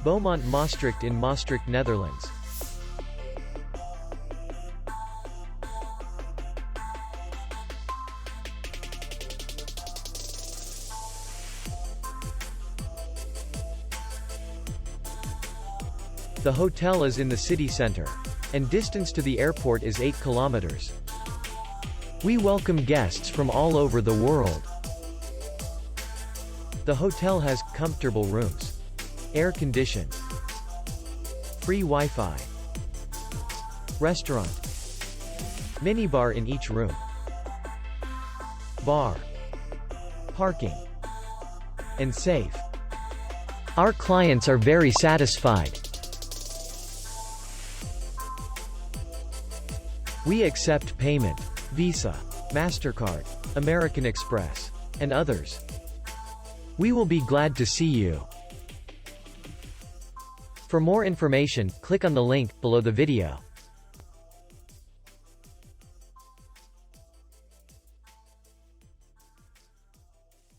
BEAUMONT Maastricht in Maastricht, Netherlands. The hotel is in the city center, and distance to the airport is 8 kilometers. We welcome guests from all over the world. The hotel has comfortable rooms, air-conditioned, free Wi-Fi, restaurant, minibar in each room, bar, parking, and safe. Our clients are very satisfied. We accept payment, Visa, MasterCard, American Express, and others. We will be glad to see you. For more information, click on the link below the video.